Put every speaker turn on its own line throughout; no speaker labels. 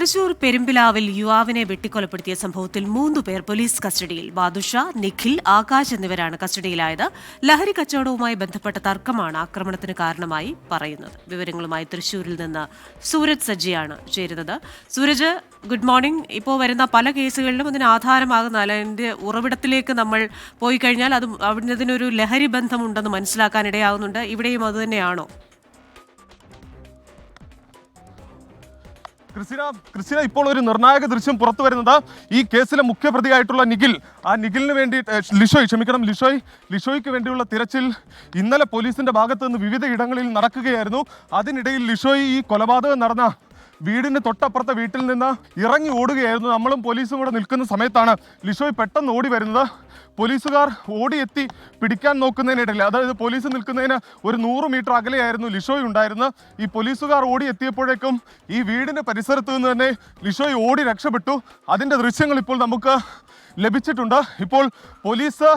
തൃശൂർ പെരുമ്പിലാവിൽ യുവാവിനെ വെട്ടിക്കൊലപ്പെടുത്തിയ സംഭവത്തിൽ 3 പേർ പോലീസ് കസ്റ്റഡിയിൽ. ബാദുഷ, നിഖിൽ, ആകാശ് എന്നിവരാണ് കസ്റ്റഡിയിലായത്. ലഹരി കച്ചവടവുമായി ബന്ധപ്പെട്ട തർക്കമാണ് ആക്രമണത്തിന് കാരണമായി പറയുന്നത്. വിവരങ്ങളുമായി തൃശൂരിൽ നിന്ന് സൂരജ് സജ്ജിയാണ് ചേരുന്നത്. Suraj, good morning. ഇപ്പോൾ വരുന്ന പല കേസുകളിലും അതിന് ആധാരമാകുന്ന അതിൻ്റെ ഉറവിടത്തിലേക്ക് നമ്മൾ പോയി കഴിഞ്ഞാൽ അതിനൊരു ലഹരി ബന്ധമുണ്ടെന്ന് മനസ്സിലാക്കാനിടയാകുന്നുണ്ട്. ഇവിടെയും അതുതന്നെയാണോ?
ക്രിസ്റ്റിന, ഇപ്പോൾ ഒരു നിർണായക ദൃശ്യം പുറത്തു വരുന്നത് ഈ കേസിലെ മുഖ്യപ്രതിയായിട്ടുള്ള നിഖിൽ, ആ നിഖിലിന് വേണ്ടി ലിഷോയ്ക്ക് വേണ്ടിയുള്ള തിരച്ചിൽ ഇന്നലെ പോലീസിന്റെ ഭാഗത്ത് നിന്ന് വിവിധ ഇടങ്ങളിൽ നടക്കുകയായിരുന്നു. അതിനിടയിൽ ലിഷോയ് ഈ കൊലപാതകം നടന്ന വീടിന് തൊട്ടപ്പുറത്തെ വീട്ടിൽ നിന്ന് ഇറങ്ങി ഓടുകയായിരുന്നു. നമ്മളും പോലീസും കൂടെ നിൽക്കുന്ന സമയത്താണ് ലിഷോയ് പെട്ടെന്ന് ഓടി വരുന്നത്. പോലീസുകാർ ഓടിയെത്തി പിടിക്കാൻ നോക്കുന്നതിനിടയിൽ, അതായത് പോലീസ് നിൽക്കുന്നതിന് ഒരു 100 മീറ്റർ അകലെയായിരുന്നു ലിഷോയ് ഉണ്ടായിരുന്നത്. ഈ പോലീസുകാർ ഓടിയെത്തിയപ്പോഴേക്കും ഈ വീടിന് പരിസരത്ത് നിന്ന് തന്നെ ലിഷോയ് ഓടി രക്ഷപ്പെട്ടു. അതിൻ്റെ ദൃശ്യങ്ങൾ ഇപ്പോൾ നമുക്ക് ലഭിച്ചിട്ടുണ്ട്. ഇപ്പോൾ പോലീസ്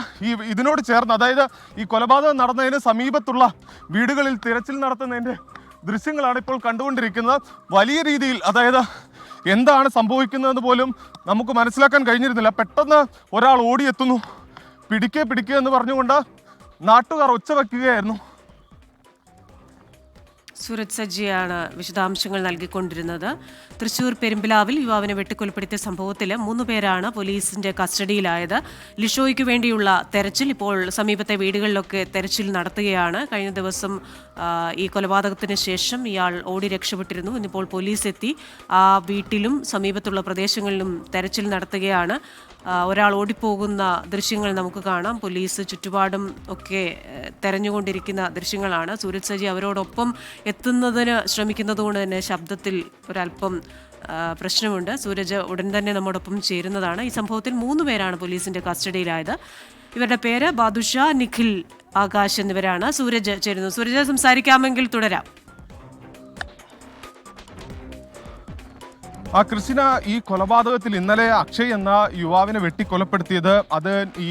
ഇതിനോട് ചേർന്ന്, അതായത് ഈ കൊലപാതകം നടന്നതിന് സമീപത്തുള്ള വീടുകളിൽ തിരച്ചിൽ നടത്തുന്നതിൻ്റെ ദൃശ്യങ്ങളാണ് ഇപ്പോൾ കണ്ടുകൊണ്ടിരിക്കുന്നത്. വലിയ രീതിയിൽ, അതായത് എന്താണ് സംഭവിക്കുന്നതെന്ന് പോലും നമുക്ക് മനസ്സിലാക്കാൻ കഴിഞ്ഞിരുന്നില്ല. പെട്ടെന്ന് ഒരാൾ ഓടിയെത്തുന്നു. പിടിക്കുക എന്ന് പറഞ്ഞുകൊണ്ട് നാട്ടുകാർ ഒച്ച വയ്ക്കുകയായിരുന്നു.
സൂരജ് സജ്ജിയാണ് വിശദാംശങ്ങൾ നൽകിക്കൊണ്ടിരുന്നത്. തൃശൂർ പെരുമ്പിലാവിൽ യുവാവിനെ വെട്ടിക്കൊലപ്പെടുത്തിയ സംഭവത്തിൽ 3 പേരാണ് പോലീസിന്റെ കസ്റ്റഡിയിലായത്. ലിഷോയ്ക്ക് വേണ്ടിയുള്ള തെരച്ചിൽ ഇപ്പോൾ സമീപത്തെ വീടുകളിലൊക്കെ തെരച്ചിൽ നടത്തുകയാണ്. കഴിഞ്ഞ ദിവസം ഈ കൊലപാതകത്തിന് ശേഷം ഇയാൾ ഓടി രക്ഷപ്പെട്ടിരുന്നു. ഇന്നിപ്പോൾ പോലീസ് എത്തി ആ വീട്ടിലും സമീപത്തുള്ള പ്രദേശങ്ങളിലും തെരച്ചിൽ നടത്തുകയാണ്. ഒരാൾ ഓടിപ്പോകുന്ന ദൃശ്യങ്ങൾ നമുക്ക് കാണാം. പോലീസ് ചുറ്റുപാടും ഒക്കെ തെരഞ്ഞുകൊണ്ടിരിക്കുന്ന ദൃശ്യങ്ങളാണ്. സൂരജ് സജി അവരോടൊപ്പം എത്തുന്നതിന് ശ്രമിക്കുന്നത് കൊണ്ട് തന്നെ ശബ്ദത്തിൽ ഒരല്പം പ്രശ്നമുണ്ട്. സൂരജ് ഉടൻ തന്നെ നമ്മോടൊപ്പം ചേരുന്നതാണ്. ഈ സംഭവത്തിൽ 3 പേരാണ് പോലീസിന്റെ കസ്റ്റഡിയിലായത്. ഇവരുടെ പേര് ബാദുഷ, നിഖിൽ, ആകാശ് എന്നിവരാണ്. സൂരജ് ചേരുന്നു. സൂരജ്, സംസാരിക്കാമെങ്കിൽ തുടരാം.
ക്രിസ്റ്റിന, ഈ കൊലപാതകത്തിൽ ഇന്നലെ അക്ഷയ് എന്ന യുവാവിനെ വെട്ടിക്കൊലപ്പെടുത്തിയത് അത് ഈ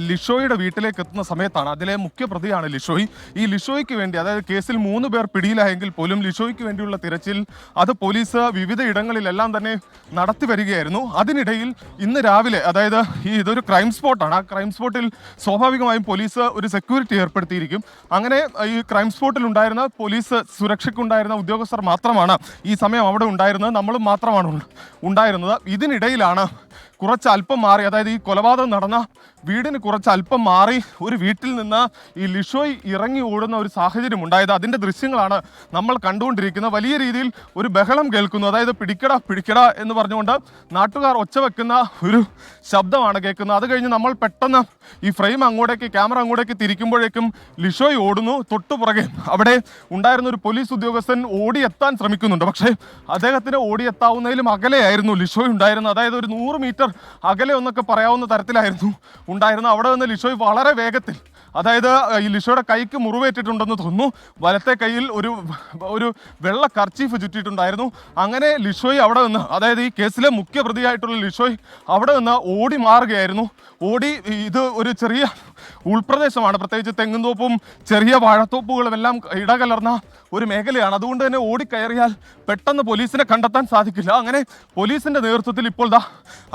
ലിഷോയുടെ വീട്ടിലേക്ക് എത്തുന്ന സമയത്താണ്. അതിലെ മുഖ്യപ്രതിയാണ് ലിഷോയ്. ഈ ലിഷോയ്ക്ക് വേണ്ടി, അതായത് കേസിൽ 3 പേർ പിടിയിലായെങ്കിൽ പോലും ലിഷോയ്ക്ക് വേണ്ടിയുള്ള തിരച്ചിൽ അത് പോലീസ് വിവിധ ഇടങ്ങളിലെല്ലാം തന്നെ നടത്തി വരികയായിരുന്നു. അതിനിടയിൽ ഇന്ന് രാവിലെ, അതായത് ഇതൊരു ക്രൈം സ്പോട്ടാണ്. ആ ക്രൈം സ്പോട്ടിൽ സ്വാഭാവികമായും പോലീസ് ഒരു സെക്യൂരിറ്റി ഏർപ്പെടുത്തിയിരിക്കും. അങ്ങനെ ഈ ക്രൈം സ്പോട്ടിൽ ഉണ്ടായിരുന്ന പോലീസ് സുരക്ഷയ്ക്കുണ്ടായിരുന്ന ഉദ്യോഗസ്ഥർ മാത്രമാണ് ഈ സമയം അവിടെ ഉണ്ടായിരുന്നത്. നമ്മളും മാത്രമാണ് ഉണ്ടായിരുന്നത്. ഇതിനിടയിലാണ് കുറച്ച് അല്പം മാറി, അതായത് ഈ കൊലപാതകം നടന്ന വീടിന് കുറച്ച് അല്പം മാറി ഒരു വീട്ടിൽ നിന്ന് ഈ ലിഷോയ് ഇറങ്ങി ഓടുന്ന ഒരു സാഹചര്യം ഉണ്ടായത്. അതിൻ്റെ ദൃശ്യങ്ങളാണ് നമ്മൾ കണ്ടുകൊണ്ടിരിക്കുന്നത്. വലിയ രീതിയിൽ ഒരു ബഹളം കേൾക്കുന്നു. അതായത് പിടിക്കട എന്ന് പറഞ്ഞുകൊണ്ട് നാട്ടുകാർ ഒച്ച വെക്കുന്ന ഒരു ശബ്ദമാണ് കേൾക്കുന്നത്. അത് കഴിഞ്ഞ് നമ്മൾ പെട്ടെന്ന് ഈ ക്യാമറ അങ്ങോട്ടേക്ക് തിരിക്കുമ്പോഴേക്കും ലിഷോയ് ഓടുന്നു. തൊട്ടുപുറകെ അവിടെ ഉണ്ടായിരുന്ന ഒരു പോലീസ് ഉദ്യോഗസ്ഥൻ ഓടിയെത്താൻ ശ്രമിക്കുന്നുണ്ട്. പക്ഷേ അദ്ദേഹത്തിന് ഓടിയെത്താവുന്നതിലും അകലെയായിരുന്നു ലിഷോയ് ഉണ്ടായിരുന്നത്. അതായത് ഒരു 100 മീറ്റർ അകലെ എന്നൊക്കെ പറയാവുന്ന തരത്തിലായിരുന്നു ഉണ്ടായിരുന്നത്. അവിടെ നിന്ന് ലിഷോയ് വളരെ വേഗത്തിൽ, അതായത് ഈ ലിഷോയുടെ കൈക്ക് മുറിവേറ്റിട്ടുണ്ടെന്ന് തോന്നുന്നു. വലത്തെ കൈയിൽ ഒരു വെള്ള കർച്ചീഫ് ചുറ്റിയിട്ടുണ്ടായിരുന്നു. അങ്ങനെ ലിഷോയ് അവിടെ നിന്ന്, അതായത് ഈ കേസിലെ മുഖ്യപ്രതിയായിട്ടുള്ള ലിഷോയ് അവിടെ നിന്ന് ഓടി മാറുകയായിരുന്നു. ഇത് ഒരു ചെറിയ ഉൾപ്രദേശമാണ്, പ്രത്യേകിച്ച് തെങ്ങുംതോപ്പും ചെറിയ വാഴത്തോപ്പുകളും എല്ലാം ഇടകലർന്ന ഒരു മേഖലയാണ്. അതുകൊണ്ട് തന്നെ ഓടിക്കയറിയാൽ പെട്ടെന്ന് പോലീസിനെ കണ്ടെത്താൻ സാധിക്കില്ല. അങ്ങനെ പോലീസിൻ്റെ നേതൃത്വത്തിൽ ഇപ്പോൾ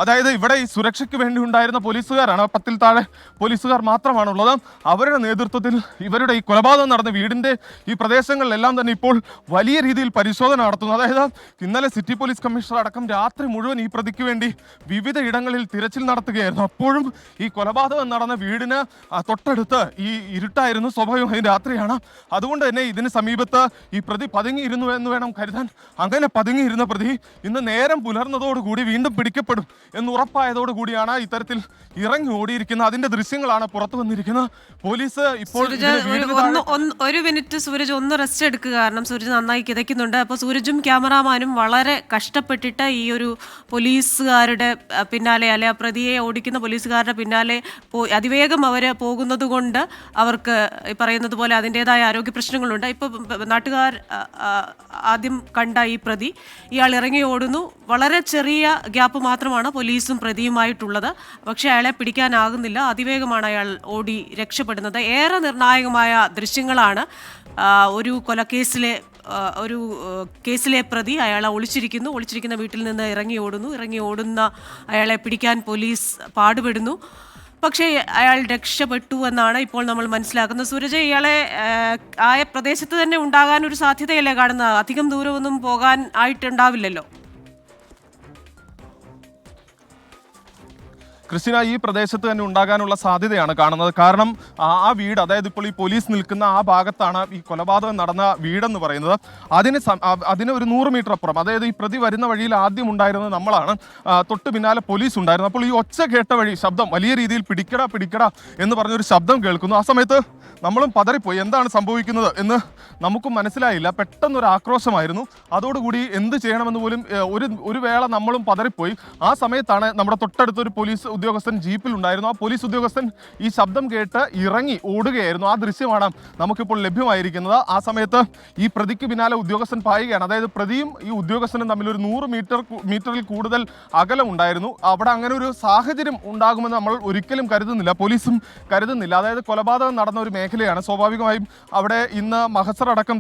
അതായത് ഇവിടെ ഈ സുരക്ഷയ്ക്ക് വേണ്ടി ഉണ്ടായിരുന്ന പോലീസുകാരാണ്, 10-ൽ താഴെ പോലീസുകാർ മാത്രമാണുള്ളത്. അവരുടെ നേതൃത്വത്തിൽ ഇവരുടെ ഈ കൊലപാതകം നടന്ന വീടിൻ്റെ ഈ പ്രദേശങ്ങളിലെല്ലാം തന്നെ ഇപ്പോൾ വലിയ രീതിയിൽ പരിശോധന നടത്തുന്നു. അതായത് ഇന്നലെ സിറ്റി പോലീസ് കമ്മീഷണർ അടക്കം രാത്രി മുഴുവൻ ഈ പ്രതിക്ക് വേണ്ടി വിവിധ ഇടങ്ങളിൽ തിരച്ചിൽ നടത്തുകയായിരുന്നു. അപ്പോഴും ഈ കൊലപാതകം നടന്ന വീടിന് തൊട്ടടുത്ത് ഈ ഇരുട്ടായിരുന്നു, സ്വാഭാവികമായും രാത്രിയാണ്. അതുകൊണ്ട് തന്നെ ഇതിന് സമീപത്ത് ഈ പ്രതി പതുങ്ങിയിരുന്നു എന്ന് വേണം കരുതാൻ. അങ്ങനെ പതുങ്ങിയിരുന്ന പ്രതി ഇന്ന് നേരം പുലർന്നതോടുകൂടി വീണ്ടും പിടിക്കപ്പെടും എന്ന് ഉറപ്പായതോടുകൂടിയാണ് ഇത്തരത്തിൽ ഇറങ്ങി ഓടിയിരിക്കുന്നത്. അതിന്റെ ദൃശ്യങ്ങളാണ് പുറത്തു വന്നിരിക്കുന്നത്. പോലീസ് ഇപ്പോൾ
ഒരു മിനിറ്റ് സൂരജ് ഒന്ന് റെസ്റ്റ് എടുക്കുക, കാരണം സൂരജ് നന്നായി കിതയ്ക്കുന്നുണ്ട്. അപ്പോൾ സൂരജും ക്യാമറാമാനും വളരെ കഷ്ടപ്പെട്ടിട്ട് ഈ ഒരു പോലീസുകാരുടെ പിന്നാലെ, അല്ലെ പ്രതിയെ ഓടിക്കുന്ന പോലീസുകാരുടെ പിന്നാലെ അതിവേഗം അവർ പോകുന്നത് കൊണ്ട് അവർക്ക് പറയുന്നത് പോലെ അതിൻ്റെതായ ആരോഗ്യ പ്രശ്നങ്ങളുണ്ട്. ഇപ്പോൾ നാട്ടുകാർ ആദ്യം കണ്ട ഈ പ്രതി, ഇയാൾ ഇറങ്ങി ഓടുന്നു. വളരെ ചെറിയ ഗ്യാപ്പ് മാത്രമാണ് പോലീസും പ്രതിയുമായിട്ടുള്ളത്. പക്ഷേ അയാളെ പിടിക്കാനാകുന്നില്ല. അതിവേഗമാണ് അയാൾ ഓടി രക്ഷപ്പെടുന്നത്. ഏറെ നിർണായകമായ ദൃശ്യങ്ങളാണ് ഒരു കൊലക്കേസിലെ ഒരു കേസിലെ പ്രതി അയാളെ ഒളിച്ചിരിക്കുന്ന വീട്ടിൽ നിന്ന് ഇറങ്ങി ഓടുന്ന അയാളെ പിടിക്കാൻ പോലീസ് പാടുപെടുന്നു. പക്ഷേ അയാൾ രക്ഷപ്പെട്ടു എന്നാണ് ഇപ്പോൾ നമ്മൾ മനസ്സിലാക്കുന്നത്. സൂരജ്, ഇയാളെ ആ പ്രദേശത്ത് തന്നെ ഉണ്ടാകാൻ ഒരു സാധ്യതയല്ലേ കാണുന്നത്? അധികം ദൂരമൊന്നും പോകാൻ ആയിട്ടുണ്ടാവില്ലല്ലോ.
ക്രിസ്റ്റിന, ഈ പ്രദേശത്ത് തന്നെ ഉണ്ടാകാനുള്ള സാധ്യതയാണ് കാണുന്നത്. കാരണം ആ വീട്, അതായത് ഇപ്പോൾ ഈ പോലീസ് നിൽക്കുന്ന ആ ഭാഗത്താണ് ഈ കൊലപാതകം നടന്ന വീടെന്ന് പറയുന്നത്. അതിന് ഒരു 100 മീറ്റർ അപ്പുറം, അതായത് ഈ പ്രതി വരുന്ന വഴിയിൽ ആദ്യം ഉണ്ടായിരുന്നത് നമ്മളാണ്, തൊട്ട് പിന്നാലെ പോലീസ് ഉണ്ടായിരുന്നു. അപ്പോൾ ഈ ഒച്ച കേട്ട വഴി ശബ്ദം വലിയ രീതിയിൽ പിടിക്കട എന്ന് പറഞ്ഞൊരു ശബ്ദം കേൾക്കുന്നു. ആ സമയത്ത് നമ്മളും പതറിപ്പോയി, എന്താണ് സംഭവിക്കുന്നത് എന്ന് നമുക്കും മനസ്സിലായില്ല. പെട്ടെന്നൊരു ആക്രോശമായിരുന്നു. അതോടുകൂടി എന്ത് ചെയ്യണമെന്ന് പോലും ഒരു വേള നമ്മളും പതറിപ്പോയി. ആ സമയത്താണ് നമ്മുടെ തൊട്ടടുത്തൊരു പോലീസ് ഉദ്യോഗസ്ഥൻ ജീപ്പിൽ ഉണ്ടായിരുന്നു. ആ പോലീസ് ഉദ്യോഗസ്ഥൻ ഈ ശബ്ദം കേട്ട് ഇറങ്ങി ഓടുകയായിരുന്നു. ആ ദൃശ്യമാണ് നമുക്കിപ്പോൾ ലഭ്യമായിരിക്കുന്നത്. ആ സമയത്ത് ഈ പ്രതിക്ക് പിന്നാലെ ഉദ്യോഗസ്ഥൻ പായുകയാണ്. അതായത് പ്രതിയും ഈ ഉദ്യോഗസ്ഥനും തമ്മിൽ ഒരു 100 മീറ്ററിൽ കൂടുതൽ അകലം ഉണ്ടായിരുന്നു. അവിടെ അങ്ങനെ ഒരു സാഹചര്യം ഉണ്ടാകുമെന്ന് നമ്മൾ ഒരിക്കലും കരുതുന്നില്ല, പോലീസും കരുതുന്നില്ല. അതായത് കൊലപാതകം നടന്ന ഒരു മേഖലയാണ്. സ്വാഭാവികമായും അവിടെ ഇന്ന് മഹസർ അടക്കം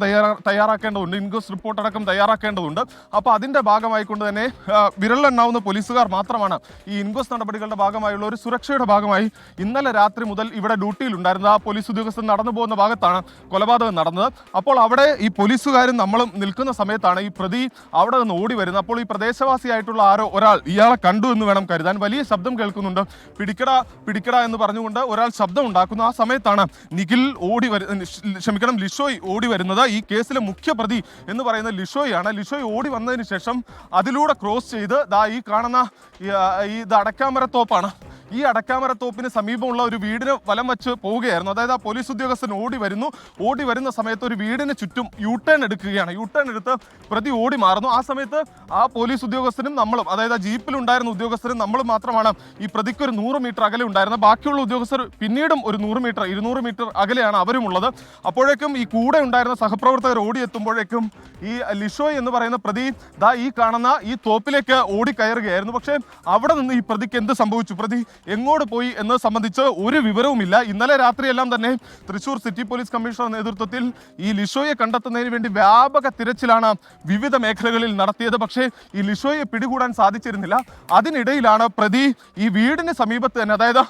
തയ്യാറാക്കേണ്ടതുണ്ട്, ഇൻക്വസ്റ്റ് റിപ്പോർട്ട് അടക്കം തയ്യാറാക്കേണ്ടതുണ്ട്. അപ്പോൾ അതിൻ്റെ ഭാഗമായിക്കൊണ്ട് തന്നെ വിരലെണ്ണാവുന്ന പോലീസുകാർ മാത്രമാണ് ഈ ഇൻക്വസ്റ്റ് നടപടികളുടെ ഭാഗമായുള്ള ഒരു സുരക്ഷയുടെ ഭാഗമായി ഇന്നലെ രാത്രി മുതൽ ഇവിടെ ഡ്യൂട്ടിയിലുണ്ടായിരുന്നത്. ആ പോലീസ് ഉദ്യോഗസ്ഥൻ നടന്നു പോകുന്ന ഭാഗത്താണ് കൊലപാതകം നടന്നത്. അപ്പോൾ അവിടെ ഈ പോലീസുകാരും നമ്മളും നിൽക്കുന്ന സമയത്താണ് ഈ പ്രതി അവിടെ നിന്ന് ഓടി വരുന്നത്. അപ്പോൾ ഈ പ്രദേശവാസിയായിട്ടുള്ള ഒരാൾ ഇയാളെ കണ്ടു എന്ന് വേണം കരുതാൻ. വലിയ ശബ്ദം കേൾക്കുന്നുണ്ട്, പിടിക്കട എന്ന് പറഞ്ഞുകൊണ്ട് ഒരാൾ ശബ്ദം ഉണ്ടാക്കുന്നു. ആ സമയത്താണ് ലിഷോയ് ഓടി വരുന്നത്. ഈ കേസിലെ മുഖ്യ പ്രതി എന്ന് പറയുന്നത് ലിഷോയാണ്. ലിഷോയ് ഓടി വന്നതിന് ശേഷം അതിലൂടെ ക്രോസ് ചെയ്ത് ഈ കാണുന്ന ഇത് അടക്കാമരത്തോപ്പാണ്. ഈ അടക്കാമരത്തോപ്പിന് സമീപമുള്ള ഒരു വീടിന് വലം വെച്ച് പോവുകയായിരുന്നു. അതായത് ആ പോലീസ് ഉദ്യോഗസ്ഥൻ ഓടി വരുന്ന സമയത്ത് ഒരു വീടിന് ചുറ്റും യൂട്ടേൺ എടുക്കുകയാണ്. യൂട്ടേൺ എടുത്ത് പ്രതി ഓടി മാറുന്നു. ആ സമയത്ത് ആ പോലീസ് ഉദ്യോഗസ്ഥനും നമ്മളും, അതായത് ആ ജീപ്പിലുണ്ടായിരുന്ന ഉദ്യോഗസ്ഥരും നമ്മളും മാത്രമാണ് ഈ പ്രതിക്ക് ഒരു 100 മീറ്റർ അകലെ ഉണ്ടായിരുന്നത്. ബാക്കിയുള്ള ഉദ്യോഗസ്ഥർ പിന്നീടും ഒരു 200 മീറ്റർ അകലെയാണ് അവരും ഉള്ളത്. അപ്പോഴേക്കും ഈ കൂടെ ഉണ്ടായിരുന്ന സഹപ്രവർത്തകർ ഓടിയെത്തുമ്പോഴേക്കും ഈ ലിഷോയ് എന്ന് പറയുന്ന പ്രതി ഈ കാണുന്ന ഈ തോപ്പിലേക്ക് ഓടി കയറുകയായിരുന്നു. പക്ഷേ അവിടെ നിന്ന് ഈ പ്രതിക്ക് എന്ത് സംഭവിച്ചു, പ്രതി എങ്ങോട്ട് പോയി എന്നത് സംബന്ധിച്ച് ഒരു വിവരവുമില്ല. ഇന്നലെ രാത്രിയെല്ലാം തന്നെ തൃശ്ശൂർ സിറ്റി പോലീസ് കമ്മീഷണർ നേതൃത്വത്തിൽ ഈ ലിഷോയെ കണ്ടെത്തുന്നതിന് വേണ്ടി വ്യാപക തിരച്ചിലാണ് വിവിധ മേഖലകളിൽ നടത്തിയത്. പക്ഷേ ഈ ലിഷോയെ പിടികൂടാൻ സാധിച്ചിരുന്നില്ല. അതിനിടയിലാണ് പ്രതി ഈ വീടിന് സമീപത്ത് തന്നെ, അതായത്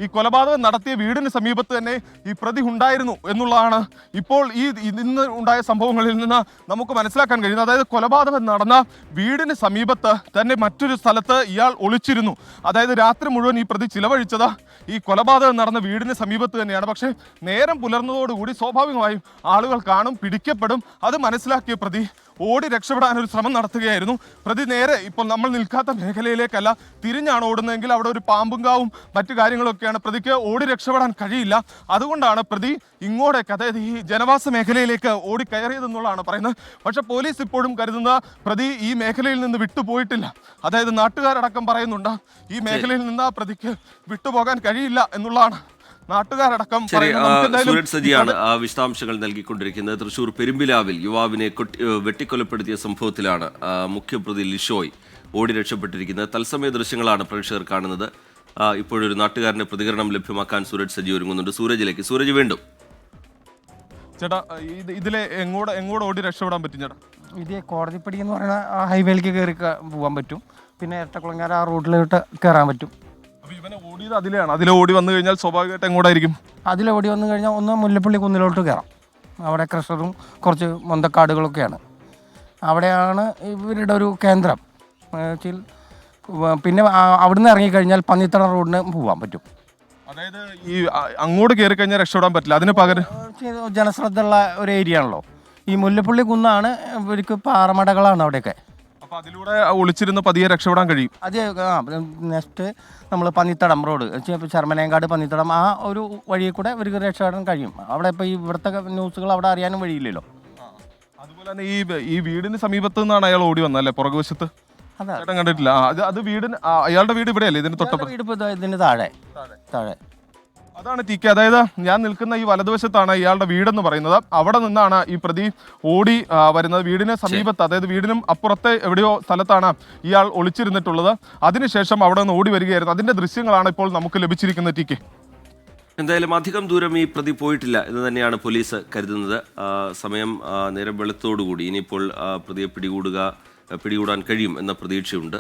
ഈ കൊലപാതകം നടത്തിയ വീടിന് സമീപത്ത് തന്നെ ഈ പ്രതി ഉണ്ടായിരുന്നു എന്നുള്ളതാണ് ഇപ്പോൾ ഇന്ന് ഉണ്ടായ സംഭവങ്ങളിൽ നിന്ന് നമുക്ക് മനസ്സിലാക്കാൻ കഴിയുന്നത്. അതായത് കൊലപാതകം നടന്ന വീടിന് സമീപത്ത് തന്നെ മറ്റൊരു സ്ഥലത്ത് ഇയാൾ ഒളിച്ചിരുന്നു. അതായത് രാത്രി മുഴുവൻ ഈ പ്രതി ചിലവഴിച്ചത് ഈ കൊലപാതകം നടന്ന വീടിന് സമീപത്ത് തന്നെയാണ്. പക്ഷേ നേരം പുലർന്നതോടുകൂടി സ്വാഭാവികമായും ആളുകൾ കാണും, പിടിക്കപ്പെടും. അത് മനസ്സിലാക്കിയ പ്രതി ഓടി രക്ഷപ്പെടാനൊരു ശ്രമം നടത്തുകയായിരുന്നു. പ്രതി നേരെ ഇപ്പോൾ നമ്മൾ നിൽക്കാത്ത മേഖലയിലേക്കല്ല തിരിഞ്ഞാണ് ഓടുന്നതെങ്കിൽ അവിടെ ഒരു പാമ്പുംകാവും മറ്റു കാര്യങ്ങളൊക്കെയാണ്. പ്രതിക്ക് ഓടി രക്ഷപ്പെടാൻ കഴിയില്ല. അതുകൊണ്ടാണ് പ്രതി ഇങ്ങോട്ടേക്ക്, അതായത് ഈ ജനവാസ മേഖലയിലേക്ക് ഓടി കയറിയതെന്നുള്ളതാണ് പറയുന്നത്. പക്ഷെ പോലീസ് ഇപ്പോഴും കരുതുന്ന പ്രതി ഈ മേഖലയിൽ നിന്ന് വിട്ടുപോയിട്ടില്ല. അതായത് നാട്ടുകാരടക്കം പറയുന്നുണ്ട് ഈ മേഖലയിൽ നിന്ന് ആ പ്രതിക്ക് വിട്ടുപോകാൻ കഴിയില്ല എന്നുള്ളതാണ് നാട്ടുകാരടക്കം.
സൂരജ് സജിയാണ് വിശദാംശങ്ങൾ നൽകിക്കൊണ്ടിരിക്കുന്നത്. തൃശൂർ പെരുമ്പിലാവിൽ യുവാവിനെ വെട്ടിക്കൊലപ്പെടുത്തിയ സംഭവത്തിലാണ് മുഖ്യപ്രതി ലിഷോയ് ഓടി രക്ഷപ്പെട്ടിരിക്കുന്നത്. തത്സമയ ദൃശ്യങ്ങളാണ് പ്രേക്ഷകർ കാണുന്നത്. ഇപ്പോഴൊരു നാട്ടുകാരന്റെ പ്രതികരണം ലഭ്യമാക്കാൻ സൂരജ് സജി ഒരുങ്ങുന്നുണ്ട്. സൂരജ് വീണ്ടും
ചേട്ടാ, ഇതിലെ എങ്ങോട്ട് ഓടി രക്ഷപ്പെടാൻ പറ്റും ചേട്ടാ?
ഇത് കോടതിപ്പടി എന്ന് പറയുന്ന ഹൈവേയിലേക്ക് കയറി പോകാൻ പറ്റും. പിന്നെ ഇരട്ടക്കുളങ്ങര ആ റൂട്ടിലോട്ട് കയറാൻ പറ്റും.
അതിലെ ഓടി വന്നു കഴിഞ്ഞാൽ സ്വാഭാവികമായിട്ട് എങ്ങോട്ടായിരിക്കും?
അതിലെ ഓടി വന്നു കഴിഞ്ഞാൽ ഒന്ന് മുല്ലപ്പള്ളി കുന്നിലോട്ട് കയറാം. അവിടെ ക്രഷറും കുറച്ച് മൊന്തക്കാടുകളൊക്കെയാണ്. അവിടെയാണ് ഇവരുടെ ഒരു കേന്ദ്രം. പിന്നെ അവിടുന്ന് ഇറങ്ങിക്കഴിഞ്ഞാൽ പന്നിത്തട റോഡിന് പോകാൻ പറ്റും.
അതായത് ഈ അങ്ങോട്ട് കയറി കഴിഞ്ഞാൽ രക്ഷപ്പെടാൻ പറ്റില്ല, അതിന് പകരം
ജനശ്രദ്ധ ഉള്ള ഒരു ഏരിയ ആണല്ലോ ഈ മുല്ലപ്പള്ളി കുന്നാണ്. ഇവർക്ക് പാറമടകളാണ് അവിടെയൊക്കെ.
അപ്പോൾ അതിലൂടെ ഒളിച്ചിരുന്ന് പതിയെ രക്ഷപ്പെടാൻ കഴിയും.
അത് നെക്സ്റ്റ് നമ്മൾ പന്നിത്തടം റോഡ്, ശർമ്മനേങ്കാട് പന്നിത്തടം ആ ഒരു വഴിയിൽ കൂടെ ഇവർക്ക് രക്ഷപ്പെടാൻ കഴിയും. അവിടെ ഇപ്പോൾ ഇവിടുത്തെ ന്യൂസുകൾ അവിടെ അറിയാനും വഴിയില്ലല്ലോ.
അതുപോലെ തന്നെ ഈ വീടിന് സമീപത്ത് നിന്നാണ് അയാൾ ഓടി വന്നല്ലേ, പുറകുവശത്ത് കണ്ടിട്ടില്ല. അത് വീടിന് അയാളുടെ വീട് ഇവിടെയല്ലേ, ഇതിന് തൊട്ടപ്പുറം?
ഇതിന് താഴെ.
അതാണ് ടി കെ. അതായത് ഞാൻ നിൽക്കുന്ന ഈ വലതുവശത്താണ് ഇയാളുടെ വീടെന്ന് പറയുന്നത്. അവിടെ നിന്നാണ് ഈ പ്രതി ഓടി വരുന്നത്. വീടിന് സമീപത്ത്, അതായത് വീടിനും അപ്പുറത്തെ എവിടെയോ സ്ഥലത്താണ് ഇയാൾ ഒളിച്ചിരുന്നിട്ടുള്ളത്. അതിനുശേഷം അവിടെ നിന്ന് ഓടി വരികയായിരുന്നു. അതിന്റെ ദൃശ്യങ്ങളാണ് ഇപ്പോൾ നമുക്ക് ലഭിച്ചിരിക്കുന്നത് ടി കെ.
എന്തായാലും അധികം ദൂരം ഈ പ്രതി പോയിട്ടില്ല എന്ന് തന്നെയാണ് പോലീസ് കരുതുന്നത്. സമയം നേരം വെളുത്തോടുകൂടി ഇനിയിപ്പോൾ പ്രതിയെ പിടികൂടാൻ കഴിയും എന്ന പ്രതീക്ഷയുണ്ട്.